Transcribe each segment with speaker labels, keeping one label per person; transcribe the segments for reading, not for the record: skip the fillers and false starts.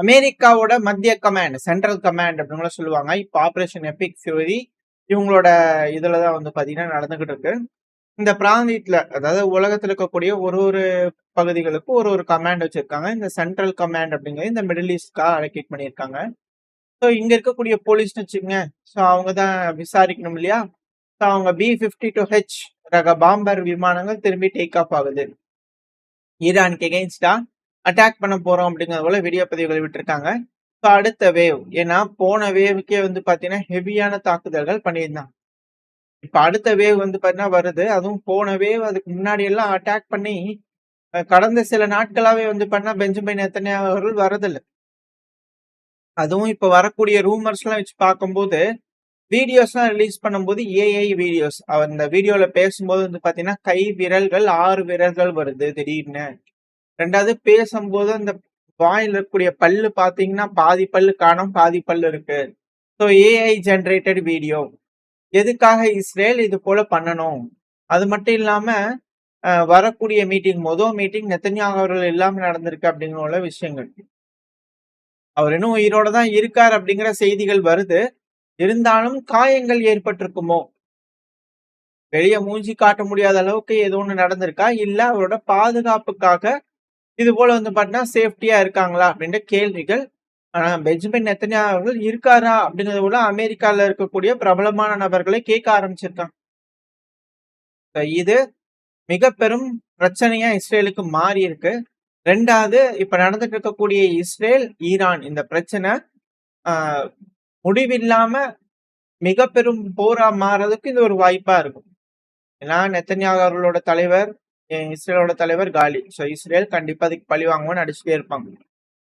Speaker 1: அமெரிக்காவோட மத்திய command, central command அப்படின்னு சொல்லுவாங்க. இப்போ ஆபரேஷன் எபிக் ஃபியூரி இவங்களோட இதுலதான் வந்து பாத்தீங்கன்னா நடந்துகிட்டு இருக்கு. இந்த பிராந்தியத்துல, அதாவது உலகத்துல இருக்கக்கூடிய ஒரு ஒரு பகுதிகளுக்கு ஒரு ஒரு கமாண்ட் வச்சிருக்காங்க. இந்த சென்ட்ரல் கமாண்ட் அப்படிங்கிறது இந்த மிடில் ஈஸ்ட்காக அலோகேட் பண்ணியிருக்காங்க. ஸோ இங்க இருக்கக்கூடிய போலீஸ்னு வச்சுக்கோங்க. ஸோ அவங்க தான் விசாரிக்கணும் இல்லையா? ஸோ அவங்க B-52H ரக பாம்பர் விமானங்கள் திரும்பி டேக் ஆஃப் ஆகுது. ஈரானுக்கு எகெயின்ஸ்டா அட்டாக் பண்ண போறோம் அப்படிங்கிறது போல வீடியோ பதிவுகள் விட்டுருக்காங்க. ஸோ அடுத்த வேவ், ஏன்னா போன வேவுக்கே வந்து பாத்தீங்கன்னா ஹெவியான தாக்குதல்கள் பண்ணியிருந்தாங்க. இப்ப அடுத்த வேவ் வந்து பாத்தீங்கன்னா வருது. அதுவும் போன வேவ் அதுக்கு முன்னாடி எல்லாம் அட்டாக் பண்ணி கடந்த சில நாட்களாவே வந்து பண்ணா பெஞ்சமின் நெத்தன்யாஹூ அவர்கள் வரதில்ல. அதுவும் இப்ப வரக்கூடிய ரூமர்ஸ் எல்லாம் வச்சு பார்க்கும்போது வீடியோஸ் எல்லாம் ரிலீஸ் பண்ணும்போது ஏஐ வீடியோஸ், அந்த வீடியோல பேசும்போது வந்து பாத்தீங்கன்னா கை விரல்கள் 6 விரல்கள் வருது திடீர்னு. ரெண்டாவது பேசும்போது அந்த வாயில இருக்கக்கூடிய பல்லு பாத்தீங்கன்னா பாதி பல்லு காணும், பாதி பல்லு இருக்கு. So AI generated video. எதுக்காக இஸ்ரேல் இது போல பண்ணணும்? அது மட்டும் இல்லாம வரக்கூடிய மீட்டிங், மீட்டிங் நெத்தன்யாஹூ அவர்கள் இல்லாம நடந்திருக்கு அப்படிங்கிற உள்ள விஷயங்கள். அவர் இன்னும் உயிரோட தான் இருக்கார் அப்படிங்கிற செய்திகள் வருது. இருந்தாலும் காயங்கள் ஏற்பட்டிருக்குமோ? வெளியே மூஞ்சி காட்ட முடியாத அளவுக்கு ஏதோ ஒண்ணு நடந்திருக்கா? இல்ல அவரோட பாதுகாப்புக்காக இது போல வந்து பாத்தீங்கன்னா சேஃப்டியா இருக்காங்களா அப்படின்ற கேள்விகள். ஆனா பெஞ்சமின் நெத்தன்யாஹூ அவர்கள் இருக்காரா அப்படிங்கறத விட அமெரிக்கால இருக்கக்கூடிய பிரபலமான நபர்களை கேட்க ஆரம்பிச்சிருக்காங்க. இது மிக பெரும் பிரச்சனையா இஸ்ரேலுக்கு மாறி இருக்கு. ரெண்டாவது, இப்ப நடந்துட்டு இருக்கக்கூடிய இஸ்ரேல் ஈரான் இந்த பிரச்சனை முடிவில்லாம மிக பெரும் போரா மாறதுக்கு இது ஒரு வாய்ப்பா இருக்கும். ஏன்னா நெத்தன்யாஹூ அவர்களோட தலைவர், இஸ்ரேலோட தலைவர் காலி. ஸோ இஸ்ரேல் கண்டிப்பா அதுக்கு பழி வாங்குவோம்னு அடிச்சுட்டே இருப்பாங்க.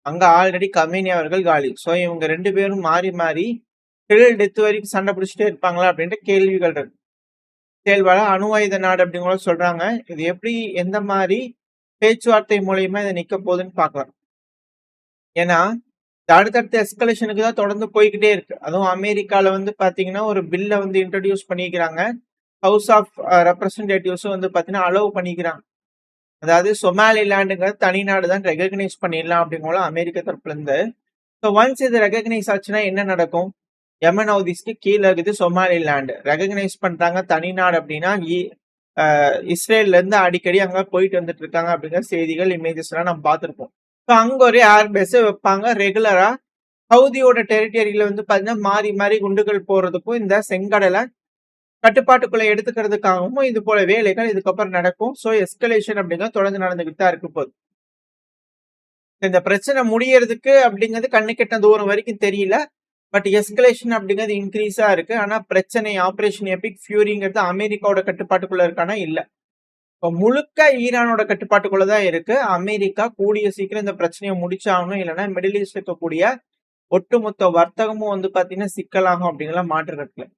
Speaker 1: அங்க ஆல்ரெடி கமேனி அவர்கள் காலி. ஸோ இவங்க 2 பேரும் மாறி மாறி டில் டெத் வரைக்கும் சண்டை பிடிச்சிட்டே இருப்பாங்களா அப்படின்ற கேள்விகள் இருக்கு. செயல்பாடு அணு ஆயுத நாடு அப்படிங்கிற சொல்றாங்க. இது எப்படி எந்த மாதிரி பேச்சுவார்த்தை மூலியமா இதை நிக்க போகுதுன்னு பார்க்கலாம். ஏன்னா அடுத்தடுத்த எஸ்கலேஷனுக்கு தான் தொடர்ந்து போய்கிட்டே இருக்கு. அதுவும் அமெரிக்கால வந்து பாத்தீங்கன்னா ஒரு பில்ல வந்து இன்ட்ரடியூஸ் பண்ணிக்கிறாங்க. ஹவுஸ் ஆஃப் ரெப்ரசன்டேட்டிவ்ஸும் வந்து பாத்தீங்கன்னா அலோவ் பண்ணிக்கிறாங்க. அதாவது சொமாலிலாண்டுங்கிறது தனி நாடு தான் ரெகக்னைஸ் பண்ணிடலாம் அப்படிங்கிற அமெரிக்க தரப்புல இருந்து. ஸோ ஒன்ஸ் இது ரெகக்னைஸ் ஆச்சுன்னா என்ன நடக்கும்? யமன் ஹவுதிஸ்க்கு கீழே இருக்குது சொமாலிலாண்டு. ரெகக்னைஸ் பண்றாங்க தனி நாடு அப்படின்னா இஸ்ரேல்ல இருந்து அடிக்கடி அங்க போயிட்டு வந்துட்டு இருக்காங்க அப்படிங்கிற செய்திகள், இமேஜஸ் எல்லாம் நம்ம பார்த்திருப்போம். ஸோ அங்க ஒரு ஏர்பேஸ் வைப்பாங்க ரெகுலரா. ஹவுதியோட டெரிட்டரியில வந்து பாத்தீங்கன்னா மாறி மாறி குண்டுகள் போறதுக்கும் இந்த செங்கடலை கட்டுப்பாட்டுக்குள்ள எடுத்துக்கிறதுக்காகவும் இது போல வேலைகள் இதுக்கப்புறம் நடக்கும். ஸோ எஸ்கலேஷன் அப்படிங்கிறது தொடர்ந்து நடந்துகிட்டு தான் இருக்க போகுது. இந்த பிரச்சனை முடியறதுக்கு அப்படிங்கிறது கண்ணு கெட்ட தூரம் வரைக்கும் தெரியல. பட் எஸ்கலேஷன் அப்படிங்கிறது இன்க்ரீஸா இருக்கு. ஆனா பிரச்சனை ஆபரேஷன் எபிக் ஃபியூரிங்கிறது அமெரிக்காவோட கட்டுப்பாட்டுக்குள்ள இருக்கானா இல்ல. இப்போ முழுக்க ஈரானோட கட்டுப்பாட்டுக்குள்ளதான் இருக்கு. அமெரிக்கா கூடிய சீக்கிரம் இந்த பிரச்சனையை முடிச்சாகணும், இல்லைன்னா மிடில் ஈஸ்ட் இருக்கக்கூடிய ஒட்டுமொத்த வர்த்தகமும் வந்து பாத்தீங்கன்னா சிக்கலாகும் அப்படிங்கிற மாற்று இருக்குல்ல.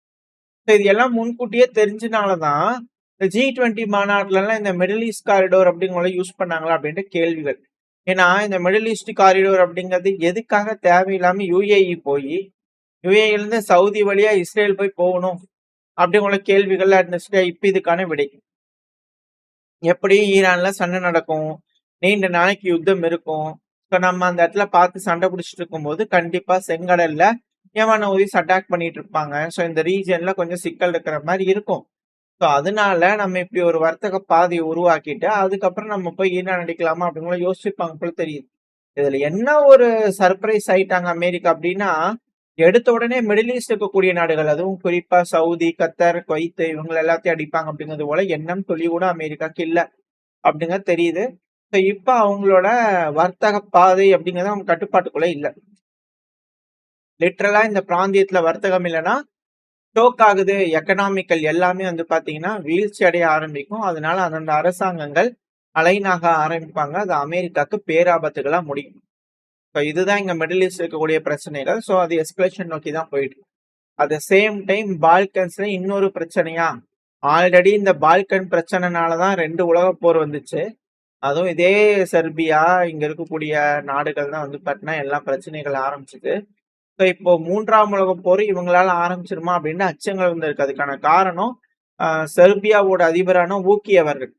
Speaker 1: இது எல்லாம் முன்கூட்டியே தெரிஞ்சனாலதான் இந்த G20 மாநாட்டுல எல்லாம் இந்த மிடில் ஈஸ்ட் காரிடோர் அப்படிங்கிற யூஸ் பண்ணாங்களா அப்படின்ட்டு கேள்விகள். ஏன்னா இந்த மிடில் ஈஸ்ட் காரிடோர் அப்படிங்கிறது எதுக்காக தேவையில்லாம யுஏஇ போய் யுஏஇல இருந்து சவுதி வழியா இஸ்ரேல் போய் போகணும் அப்படிங்கிற கேள்விகள்லாம் இருந்துச்சுட்டு இப்ப இதுக்கான விடை. எப்படி ஈரான்ல சண்டை நடக்கும், நீண்ட நாளைக்கு யுத்தம் இருக்கும். ஸோ நம்ம அந்த இடத்துல பார்த்து சண்டை பிடிச்சிட்டு இருக்கும்போது கண்டிப்பா செங்கடல்ல யமன் ஹூதிஸ் அட்டாக் பண்ணிட்டு இருப்பாங்க. ஸோ இந்த ரீஜன்ல கொஞ்சம் சிக்கல் இருக்கிற மாதிரி இருக்கும். ஸோ அதனால நம்ம இப்படி ஒரு வர்த்தக பாதையை உருவாக்கிட்டு அதுக்கப்புறம் நம்ம போய் ஈரான் அடிக்கலாமா அப்படிங்கிற யோசிப்பாங்க போல தெரியுது. இதுல என்ன ஒரு சர்ப்ரைஸ் ஆயிட்டாங்க அமெரிக்கா அப்படின்னா, எடுத்த உடனே மிடில் ஈஸ்ட் இருக்கக்கூடிய நாடுகள், அதுவும் குறிப்பா சவுதி, கத்தர், குவைத் இவங்க எல்லாத்தையும் அடிப்பாங்க அப்படிங்கிறது போல எண்ணம் துளி கூட அமெரிக்காக்கு இல்ல அப்படிங்கிறது தெரியுது. ஸோ இப்ப அவங்களோட வர்த்தக பாதை அப்படிங்கிறது அவங்க கட்டுப்பாட்டுக்குள்ள இல்ல. லிட்டரலா இந்த பிராந்தியத்துல வர்த்தகம் இல்லைன்னா ஸ்டோக் ஆகுது. எக்கனாமிக்கல் எல்லாமே வந்து பாத்தீங்கன்னா வீழ்ச்சி அடைய ஆரம்பிக்கும். அதனால அந்தந்த அரசாங்கங்கள் அலைனாக ஆரம்பிப்பாங்க. அது அமெரிக்காவுக்கு பேராபத்துகளா முடியும். ஸோ இதுதான் இங்க மிடில் ஈஸ்ட் இருக்கக்கூடிய பிரச்சனைகள். ஸோ அது எஸ்கலேஷன் நோக்கி தான் போயிட்டு. அட் த சேம் டைம் பால்கன்ஸ்ல இன்னொரு பிரச்சனையா, ஆல்ரெடி இந்த பால்கன் பிரச்சனைனாலதான் 2 உலக போர் வந்துச்சு. அதுவும் இதே செர்பியா இங்க இருக்கக்கூடிய நாடுகள் தான் வந்து பாத்தீங்கன்னா எல்லா பிரச்சனைகள் ஆரம்பிச்சுது. ஸோ இப்போ 3ஆம் உலக போர் இவங்களால ஆரம்பிச்சிருமா அப்படின்னு அச்சங்கள் வந்து இருக்கு. அதுக்கான காரணம் செர்பியாவோட அதிபரான ஊக்கி அவர்கள்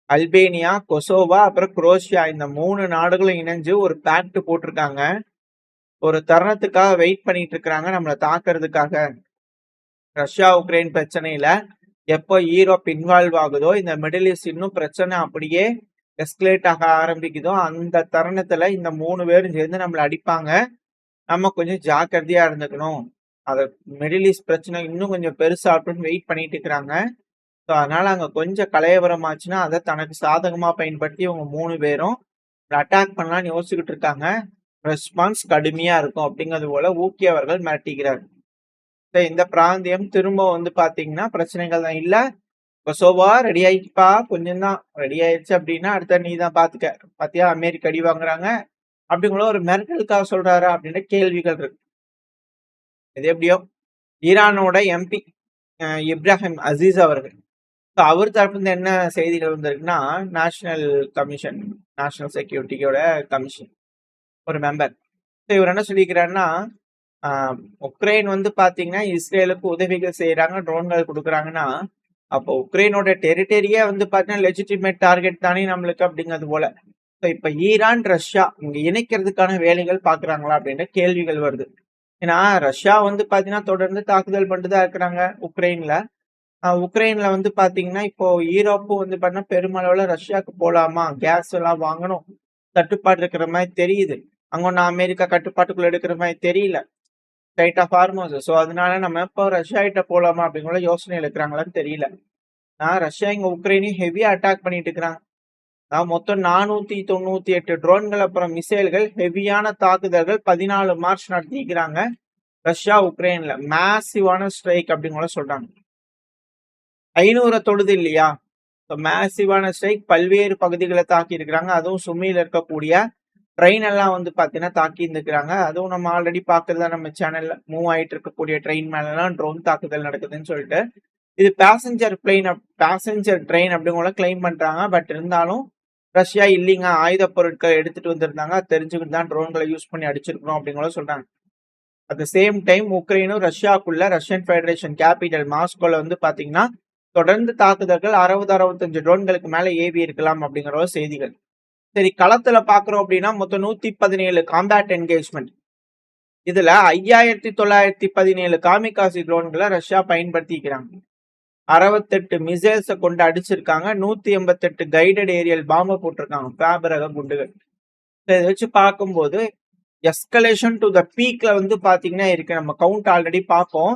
Speaker 1: அல்பேனியா, கொசோவா, அப்புறம் குரோஷியா இந்த 3 நாடுகளும் இணைஞ்சு ஒரு பேக்ட் போட்டிருக்காங்க. ஒரு தருணத்துக்காக வெயிட் பண்ணிட்டு இருக்காங்க நம்மள தாக்குறதுக்காக. ரஷ்யா, உக்ரைன் பிரச்சனையில எப்போ ஈரோப் இன்வால்வ் ஆகுதோ, இந்த மிடில் ஈஸ்ட் இன்னும் பிரச்சனை அப்படியே எஸ்கலேட் ஆக ஆரம்பிக்குதோ, அந்த தருணத்துல இந்த 3 பேரும் சேர்ந்து நம்மள அடிப்பாங்க. நம்ம கொஞ்சம் ஜாக்கிரதையா இருந்துக்கணும். அத மிடில் ஈஸ்ட் பிரச்சனை இன்னும் கொஞ்சம் பெருசாகட்டும்னு வெயிட் பண்ணிட்டு இருக்கிறாங்க. ஸோ, அதனால அங்க கொஞ்சம் கலவரம் ஆச்சுன்னா, அத தனக்கு சாதகமா பயன்படுத்தி இவங்க 3 பேரும் அட்டாக் பண்ணலாம்னு யோசிச்சுக்கிட்டு இருக்காங்க. ரெஸ்பான்ஸ் கடுமையா இருக்கும் அப்படிங்கிறது போல ஊக்கி அவர்கள் மிரட்டிக்கிறார். இந்த பிராந்தியம் திரும்ப வந்து பாத்தீங்கன்னா பிரச்சனைகள் தான் இல்ல. கொசோவா ரெடி ஆயிடுச்சுப்பா, கொஞ்சம் தான் ரெடி ஆயிடுச்சு அப்படின்னா அடுத்த நீ தான் பாத்துக்க. பாத்தியா அமெரிக்கா அடி வாங்குறாங்க அப்படிங்கிற ஒரு மிரட்டலுக்காக சொல்றாரா அப்படின்ற கேள்விகள் இருக்கு. இது எப்படியோ ஈரானோட எம்பி இப்ராஹிம் அசீஸ் அவர்கள், அவர் தரப்புல என்ன செய்திகள் வந்திருக்குன்னா, நேஷனல் கமிஷன், நேஷனல் செக்யூரிட்டியோட கமிஷன் ஒரு மெம்பர், இவர் என்ன சொல்லிக்கிறாருன்னா, உக்ரைன் வந்து பாத்தீங்கன்னா இஸ்ரேலுக்கு உதவிகள் செய்யறாங்க, ட்ரோன்கள் கொடுக்குறாங்கன்னா, அப்போ உக்ரைனோட டெரிட்டரியே வந்து பாத்தீங்கன்னா லெஜிட்டிமேட் டார்கெட் தானே நம்மளுக்கு அப்படிங்கிறது போல. இப்ப ஈரான் ரஷ்யா இங்க இணைக்கிறதுக்கான வேலைகள் பாக்குறாங்களா அப்படின்ற கேள்விகள் வருது. ஏன்னா ரஷ்யா வந்து பாத்தீங்கன்னா தொடர்ந்து தாக்குதல் பண்ணிட்டுதான் இருக்கிறாங்க உக்ரைன்ல. உக்ரைன்ல வந்து பாத்தீங்கன்னா இப்போ யூரோப்பும் வந்து பாத்தீங்கன்னா பெருமளவுல ரஷ்யாவுக்கு போலாமா, கேஸ் எல்லாம் வாங்கணும், தட்டுப்பாடு இருக்கிற மாதிரி தெரியுது. அங்க ஒன்னும் அமெரிக்கா கட்டுப்பாட்டுக்குள்ள எடுக்கிற மாதிரி தெரியல, ஸ்ட்ரைட் ஆஃப் ஹார்மோஸ். ஸோ அதனால நம்ம இப்போ ரஷ்யா கிட்ட போலாமா அப்படிங்கிற யோசனை இருக்கிறாங்களான்னு தெரியல. ரஷ்யா இங்க உக்ரைனையும் ஹெவியா அட்டாக் பண்ணிட்டு இருக்கிறாங்க. மொத்தம் 498 ட்ரோன்கள் அப்புறம் மிசைல்கள் ஹெவியான தாக்குதல்கள் 14 மார்ச் நடத்திக்கிறாங்க ரஷ்யா உக்ரைன்ல. மேசிவான ஸ்ட்ரைக் அப்படிங்கிற சொல்றாங்க. 500 தொடுது இல்லையா, மேசிவான ஸ்ட்ரைக் பல்வேறு பகுதிகளை தாக்கி இருக்கிறாங்க. அதுவும் சுமியில இருக்கக்கூடிய ட்ரெயின் எல்லாம் வந்து பாத்தீங்கன்னா தாக்கி இருந்துக்கிறாங்க. அதுவும் நம்ம ஆல்ரெடி பாக்குறதா நம்ம சேனல்ல மூவ் ஆயிட்டு இருக்கக்கூடிய ட்ரெயின் மேல எல்லாம் ட்ரோன் தாக்குதல் நடக்குதுன்னு சொல்லிட்டு. இது பேசஞ்சர் ட்ரெயின் அப்படிங்கிற கிளைம் பண்றாங்க. பட் இருந்தாலும் ரஷ்யா இல்லைங்க, ஆயுத பொருட்களை எடுத்துட்டு வந்திருந்தாங்க, தெரிஞ்சுக்கிட்டு தான் ட்ரோன்களை யூஸ் பண்ணி அடிச்சிருக்கிறோம் அப்படிங்கிற சொல்றாங்க. அட் த சேம் டைம் உக்ரைனும் ரஷ்யாக்குள்ள ரஷ்யன் ஃபெடரேஷன் கேபிட்டல் மாஸ்கோல வந்து பாத்தீங்கன்னா தொடர்ந்து தாக்குதல்கள் 60-65 ட்ரோன்களுக்கு மேல ஏவி இருக்கலாம் அப்படிங்கிற செய்திகள். சரி, களத்துல பாக்குறோம் அப்படின்னா மொத்தம் 117 காம்பேட் என்கேஜ்மெண்ட். இதுல 5917 காமிகாசி ட்ரோன்களை ரஷ்யா பயன்படுத்திக்கிறாங்க. 68 மிசைல்ஸை கொண்டு அடிச்சிருக்காங்க. 188 கைடட் ஏரியல் பாம்பை போட்டிருக்காங்க, பேபரக குண்டுகள். இதை வச்சு பார்க்கும்போது எஸ்கலேஷன் டு த பீக்ல வந்து பாத்தீங்கன்னா இருக்கு. நம்ம கவுண்ட் ஆல்ரெடி பார்ப்போம்.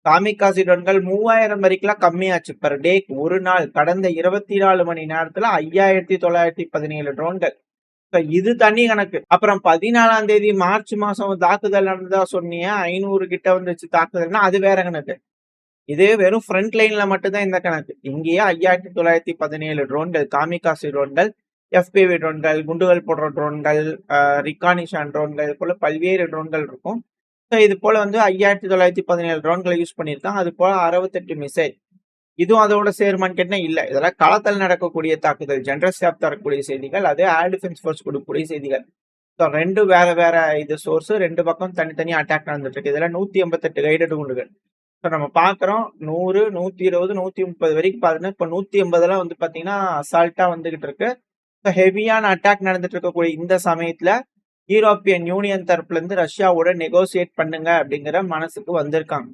Speaker 1: காமிகாசி ட்ரோன்கள் 3000 வரைக்கும் கம்மியாச்சு பர் டே. ஒரு நாள் கடந்த 24 மணி நேரத்துல 5917 ட்ரோன்கள். இது தனி கணக்கு. அப்புறம் 14ஆம் தேதி மார்ச் மாசம் தாக்குதல் நடந்ததா சொன்னீங்க, 500 கிட்ட வந்துச்சு தாக்குதல்னா அது வேற கணக்கு. இது வெறும் ஃப்ரண்ட் லைன்ல மட்டும்தான் இந்த கணக்கு. இங்கேயே 5917 ட்ரோன்கள், காமிகாசி ட்ரோன்கள், எஃபிவி ட்ரோன்கள், குண்டுகள் போடுற ட்ரோன்கள், ரிகானிஷன் ட்ரோன்கள் போல பல்வேறு ட்ரோன்கள் இருக்கும். இது போல வந்து 5917 ட்ரோன்களை யூஸ் பண்ணியிருக்காங்க. அது போல 68 மிசைல். இதுவும் அதோட சேர்மான்னு கேட்டா இல்ல. இதெல்லாம் களத்தில் நடக்கக்கூடிய தாக்குதல், ஜெனரல் ஸ்டாப் தரக்கூடிய செய்திகள், அது ஏர் டிஃபென்ஸ் ஃபோர்ஸ் கொடுக்கக்கூடிய செய்திகள். ரெண்டு வேற வேற இது சோர்ஸ், ரெண்டு பக்கம் தனித்தனியா அட்டாக் நடந்துட்டு இருக்கு. இதெல்லாம் 188 கைடட் குண்டுகள். நம்ம பாக்குறோம் 100, 120, 130 வரைக்கும் பாத்தீங்கன்னா இப்ப 180 வந்து பாத்தீங்கன்னா அசால்ட்டா வந்துகிட்டு இருக்கு. ஹெவியான அட்டாக் நடந்துட்டு இருக்கக்கூடிய இந்த சமயத்துல யூரோப்பியன் யூனியன் தரப்புல இருந்து ரஷ்யாவோட நெகோசியேட் பண்ணுங்க அப்படிங்கிற மனசுக்கு வந்திருக்காங்க.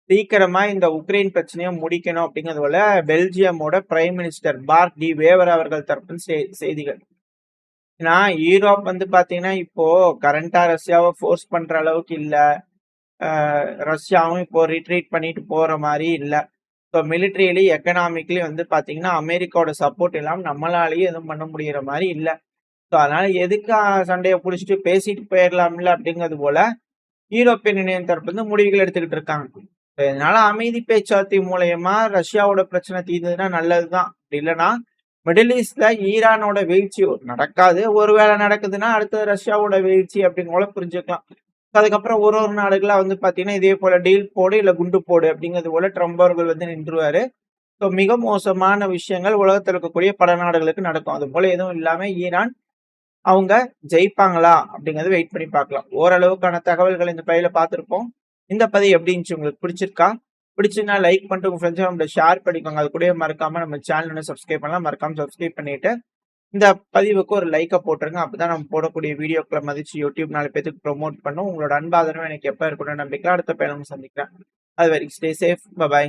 Speaker 1: சீக்கிரமா இந்த உக்ரைன் பிரச்சனையை முடிக்கணும் அப்படிங்கிறது போல பெல்ஜியமோட prime minister Bart De Wever அவர்கள் தரப்பு செய்திகள். ஏன்னா யூரோப் வந்து பாத்தீங்கன்னா இப்போ கரண்டா ரஷ்யாவை ஃபோர்ஸ் பண்ற அளவுக்கு இல்ல, ரஷ்யாவும் இப்போ ரிட்ரீட் பண்ணிட்டு போற மாதிரி இல்ல. ஸோ மிலிட்ரியிலி எக்கனாமிக்லி வந்து பாத்தீங்கன்னா அமெரிக்காவோட சப்போர்ட் இல்லாம நம்மளாலேயே எதுவும் பண்ண முடியற மாதிரி இல்ல. ஸோ அதனால எதுக்கு சண்டையை பிடிச்சிட்டு பேசிட்டு போயிடலாம்ல அப்படிங்கிறது போல யூரோப்பியன் யூனியன் தரப்பு வந்து முடிவுகள் எடுத்துக்கிட்டு இருக்காங்க. இதனால அமைதி பேச்சுவார்த்தை மூலயமா ரஷ்யாவோட பிரச்சனை தீர்ந்ததுன்னா நல்லதுதான். இல்லைன்னா மிடில் ஈஸ்ட்ல ஈரானோட வீழ்ச்சி நடக்காது, ஒருவேளை நடக்குதுன்னா அடுத்தது ரஷ்யாவோட வீழ்ச்சி அப்படிங்கிற புரிஞ்சுக்கலாம். அதுக்கப்புறம் ஒரு நாடுகளா வந்து பாத்தீங்கன்னா இதே போல டீல் போடு இல்ல குண்டு போடு அப்படிங்கிறது போல ட்ரம்ப் அவர்கள் வந்து நின்றுவாரு. ஸோ மிக மோசமான விஷயங்கள் உலகத்தில் இருக்கக்கூடிய பல நாடுகளுக்கு நடக்கும். அது போல எதுவும் இல்லாம ஈரான் அவங்க ஜெயிப்பாங்களா அப்படிங்கறத வெயிட் பண்ணி பார்க்கலாம். ஓரளவுக்கான தகவல்கள் இந்த பதில பார்த்திருப்போம். இந்த பதிவு எப்படி இருந்துச்சு, உங்களுக்கு பிடிச்சிருக்கா? பிடிச்சிருந்தா லைக் பண்ணிட்டு உங்க ஃப்ரெண்ட்ஸ் நம்ம ஷேர் பண்ணிக்கோங்க. அது கூட மறக்காம நம்ம சேனல் சப்ஸ்கிரைப் பண்ணலாம். மறக்காம சப்ஸ்கிரைப் பண்ணிட்டு இந்த பதிவுக்கு ஒரு லைக்க போட்டுருங்க. அப்பதான் நம்ம போடக்கூடிய வீடியோக்கள மதிச்சு யூடியூப் 4 பேத்துக்கு ப்ரமோட் பண்ணும். உங்களோட அன்பு ஆதரவு எனக்கு எப்ப இருக்கும்னு நம்பிக்கையில அடுத்த பயணம் சந்திக்கிறேன். அதுவரைக்கும் ஸ்டே சேஃப். பாய்.